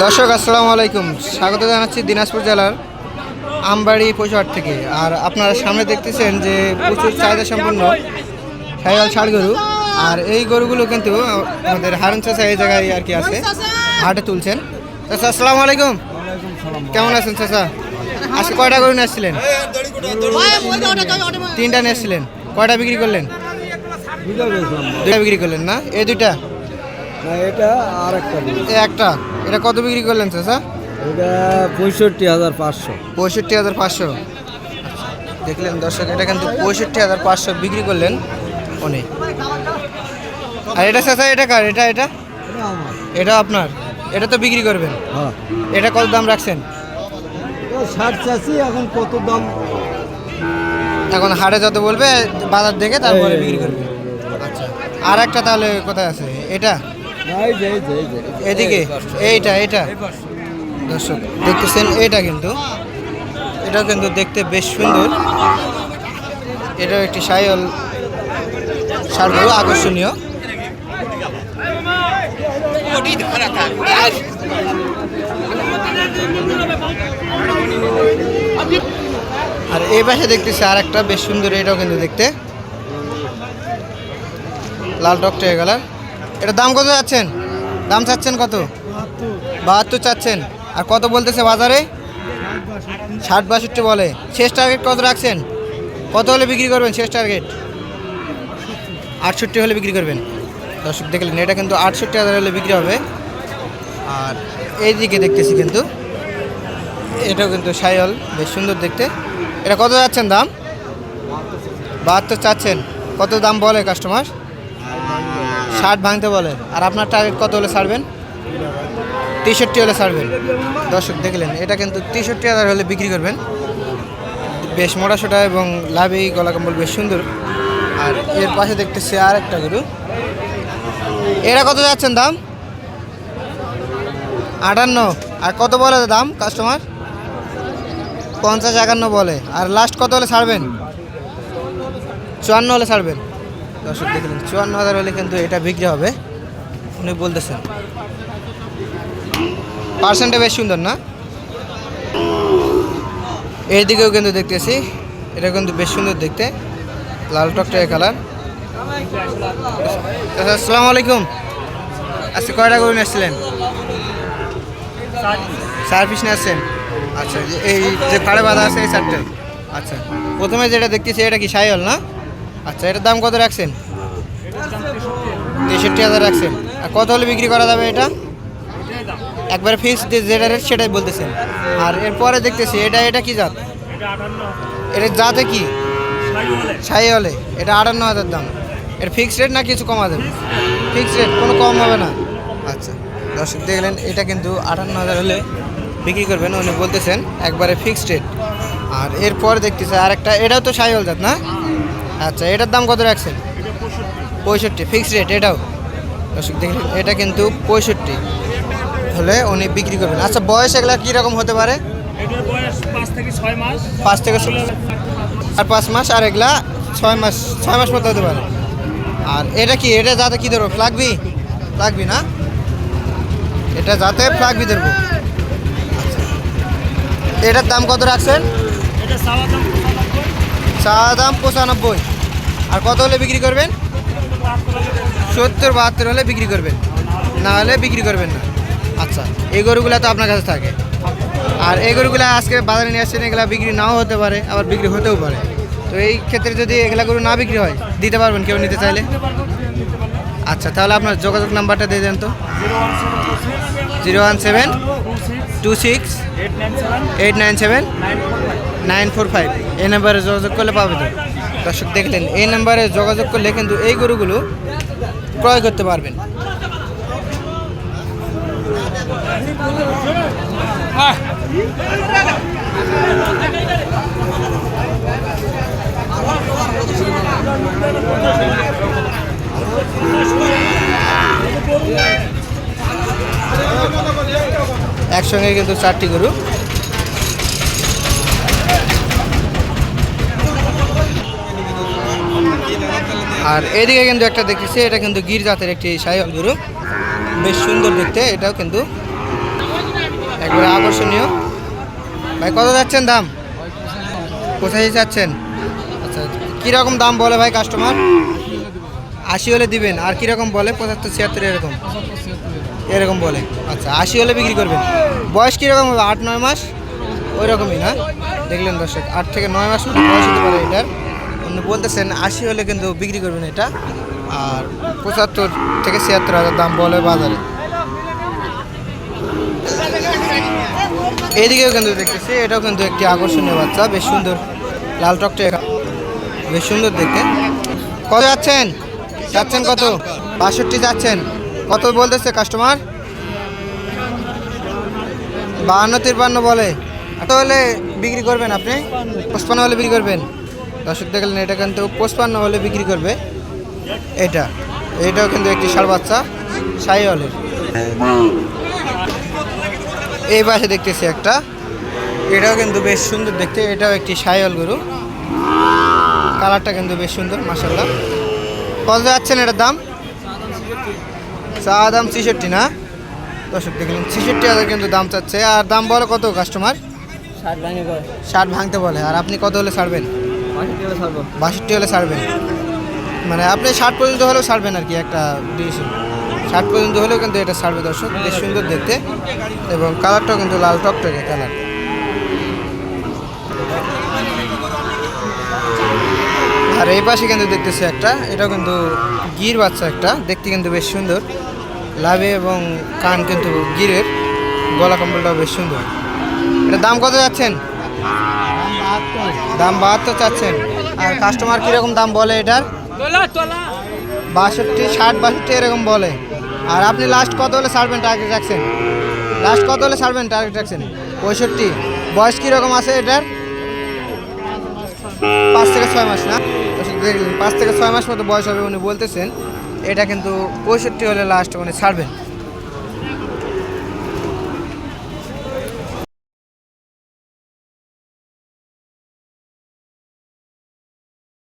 দর্শক আসসালামু আলাইকুম, স্বাগত জানাচ্ছি দিনাজপুর জেলার আমবাড়ি পশুহাট থেকে। আর আপনারা সামনে দেখতেছেন যে প্রচুর চাহিদা সম্পন্ন শাহিওয়াল ষাড় গরু। আর এই গরুগুলো কিন্তু আমাদের হারুন চাচা এই জায়গায় আর কি আছে, হাটে তুলছেন। চাচা আসসালামু আলাইকুম, কেমন আছেন চাচা? আজকে কয়টা গরু নিয়ে আসছিলেন? তিনটা নিয়ে আসছিলেন, কয়টা বিক্রি করলেন? দুইটা বিক্রি করলেন না? এই দুইটা এটা আর একটা, এটা কত বিক্রি করলেন চাচা? এটা 65,500। 65,500 দেখলেন দর্শক, এটা কিন্তু 65,500 বিক্রি করলেন উনি। আর এটা চাচা এটা কার? এটা এটা এটা আপনার, এটা তো বিক্রি করবেন। হ্যাঁ, এটা কত দাম রাখছেন? 60 চাষি। এখন কত দাম? এখন হাটে যত বলবে বাজার দেখে তারপরে বিক্রি করবে। আচ্ছা, আর একটা তাহলে কোথায় আছে? এটা এদিকে, এইটা এটা দর্শক দেখতেছেন, এটা কিন্তু এটাও কিন্তু দেখতে বেশ সুন্দর। এটাও একটি শাহিওয়াল ষাড় গরু, আকর্ষণীয়। আর এই পাশে দেখতেছি আর একটা বেশ সুন্দর, এটাও কিন্তু দেখতে লাল টকটকে কালার। এটা দাম কত যাচ্ছেন? দাম চাচ্ছেন কত? 72 চাচ্ছেন। আর কত বলতেছে বাজারে? 60-62 বলে। শেষ টার্গেট কত রাখছেন? কত হলে বিক্রি করবেন শেষ টার্গেট? 68 হলে বিক্রি করবেন। দর্শক দেখলেন, এটা কিন্তু 68,000 হলে বিক্রি হবে। আর এই দিকে দেখতেছি কিন্তু এটাও কিন্তু শাহিওয়াল, বেশ সুন্দর দেখতে। এটা কত যাচ্ছেন দাম? 72 চাচ্ছেন। কত দাম বলে কাস্টমার? 60 ভাঙতে বলে। আর আপনার টার্গেট কত হলে ছাড়বেন? 63 হলে ছাড়বেন। দর্শক দেখলেন, এটা কিন্তু 63,000 হলে বিক্রি করবেন। বেশ মোটাসোটা এবং লাভি, গলা কম্বল বেশ সুন্দর। আর এর পাশে দেখতেছি আর একটা গরু। এটা কত যাচ্ছেন দাম? 58। আর কত বলে দাম কাস্টমার? 50-51 বলে। আর লাস্ট কত হলে ছাড়বেন? 54 হলে ছাড়বেন। দর্শক দেখলেন, 54,000 হলে কিন্তু এটা বিক্রি হবে উনি বলতেছেন। পার্সেন্টটা বেশ সুন্দর না? এই দিকেও কিন্তু দেখতেছি, এটা কিন্তু বেশ সুন্দর দেখতে, লাল টকটকে কালার। আসসালামু আলাইকুম, আজকে কয়টা গরু নিয়ে আসছিলেন? 4 পিস নিয়ে আসছেন। আচ্ছা, এই যে ফাড়ে বাঁধা আছে এই 4টে। আচ্ছা, প্রথমে যেটা দেখতেছি এটা কি শাহিওয়াল না? আচ্ছা, এটার দাম কত রাখছেন? 63,000 রাখছেন। আর কত হলে বিক্রি করা যাবে এটা? একবারে ফিক্স যেটা রেট সেটাই বলতেছেন। আর এরপরে দেখতেছি এটা কি জাত? এটা জাতে কি? শাহিওয়ালে। এটা 58,000 দাম। এর ফিক্স রেট না কিছু কমা দেবে? ফিক্স রেট, কোনো কম হবে না। আচ্ছা, দর্শক দেখলেন, এটা কিন্তু 58,000 হলে বিক্রি করবেন উনি বলতেছেন, একবারে ফিক্সড রেট। আর এরপর দেখতেছে আরেকটা, এটাও তো শাহিওয়াল জাত না? আচ্ছা, এটার দাম কত রাখছেন? 65 ফিক্সড রেট এটাও। দর্শক দেখলেন, এটা কিন্তু 65 হলে উনি বিক্রি করবেন। আচ্ছা, বয়স এগুলা কীরকম হতে পারে? 5 থেকে 6 মাস। আর 5 মাস, আর এগুলা 6 মাস মতো হতে পারে। আর এটা কি? এটা যাতে কী ধরবো? ফ্লাগবি না? এটা যাতে ফ্লাগবি ধরবো। আচ্ছা, এটার দাম কত রাখছেন? চাওয়া দাম 95। আর কত হলে বিক্রি করবেন? 70-72 হলে বিক্রি করবেন, না হলে বিক্রি করবেন না। আচ্ছা, এই গরুগুলো তো আপনার কাছে থাকে। আর এই গরুগুলো আজকে বাজারে নিয়ে আসছেন, এগুলা বিক্রি নাও হতে পারে, আবার বিক্রি হতেও পারে। তো এই ক্ষেত্রে যদি এগুলা গরু না বিক্রি হয়, দিতে পারবেন কেউ নিতে চাইলে? আচ্ছা, তাহলে আপনার যোগাযোগ নাম্বারটা দিয়ে দেন তো। 01726 এই নাম্বারে যোগাযোগ করলে পাবে তো। দর্শক দেখলেন, এই নাম্বারে যোগাযোগ করলে কিন্তু এই গরুগুলো ক্রয় করতে পারবেন। একসঙ্গে কিন্তু 4টি গরু। আর এদিকে কিন্তু একটা দেখতেছি, এটা কিন্তু গির জাতের একটি শাহিওয়াল গরু, বেশ সুন্দর দেখতে। এটাও কিন্তু একবারে আকর্ষণীয়। ভাই কত যাচ্ছেন দাম? কোথায় যাচ্ছেন? আচ্ছা, কীরকম দাম বলে ভাই কাস্টমার? 80 হলে দিবেন। আর কীরকম বলে? 75, 76 এরকম এরকম বলে। আচ্ছা, 80 হলে বিক্রি করবেন। বয়স কীরকম হবে? 8-9 মাস ওই রকমই না? দেখলেন দর্শক, 8 থেকে 9 মাস মতো বয়স হতে পারে এটার। অন্য বলতেছেন 80 হলে কিন্তু বিক্রি করবেন এটা। আর 75 থেকে 76 হাজার দাম বলে বাজারে। এদিকেও কিন্তু দেখতেছি, এটাও কিন্তু একটি আকর্ষণীয় বাচ্চা, বেশ সুন্দর, লাল টকটে, বেশ সুন্দর দেখতে। কত যাচ্ছেন? যাচ্ছেন কত? 62 যাচ্ছেন। কত বলতেছে কাস্টমার? 52-53 বলে। এত হলে বিক্রি করবেন আপনি? 55 হলে বিক্রি করবেন। দর্শক দেখলেন, এটা কিন্তু 55 হলে বিক্রি করবে এটাও কিন্তু একটি ষাঁড় বাচ্চা, শাহিওয়ালের। এই পাশে দেখতেছি একটা, এটাও কিন্তু বেশ সুন্দর দেখতে, এটাও একটি শাহিওয়াল গরু। কালারটা কিন্তু বেশ সুন্দর মাশাআল্লাহ। কত যাচ্ছেন এটার দাম? চা দাম 66 না? দর্শক দেখলেন, 66 হাজার কিন্তু দাম চাচ্ছে। আর দাম বলে কত কাস্টমার? 60 ভাঙতে বলে। আর আপনি কত হলে ছাড়বেন? 62 হলে ছাড়বেন। মানে আপনি 60 পর্যন্ত হলেও ছাড়বেন আর কি, একটা ডিসিশন। 60 পর্যন্ত হলেও কিন্তু এটা ছাড়বে দর্শক, বেশ সুন্দর দেখতে, এবং কালারটাও কিন্তু লাল টকটকে কালার। আর এই পাশে কিন্তু দেখতেছি একটা, এটাও কিন্তু গির বাচ্চা একটা, দেখতে কিন্তু বেশ সুন্দর, লাভে এবং কান কিন্তু গিরের, গলা কম্বলটাও বেশ সুন্দর। এটার দাম কত যাচ্ছেন? দাম 72 চাচ্ছেন। আর কাস্টমার কীরকম দাম বলে এটার? 62, 60, 62 এরকম বলে। আর আপনি লাস্ট কত হলে ছাড়বেন টার্গেট রাখছেন? লাস্ট কত হলে ছাড়বেন টার্গেট রাখছেন? 65। বয়স কীরকম আছে এটার? 5 থেকে 6 মাস না? 5 থেকে 6 মাস মতো বয়স হবে উনি বলতেছেন। এটা কিন্তু 65 হলে লাস্ট উনি ছাড়বেন।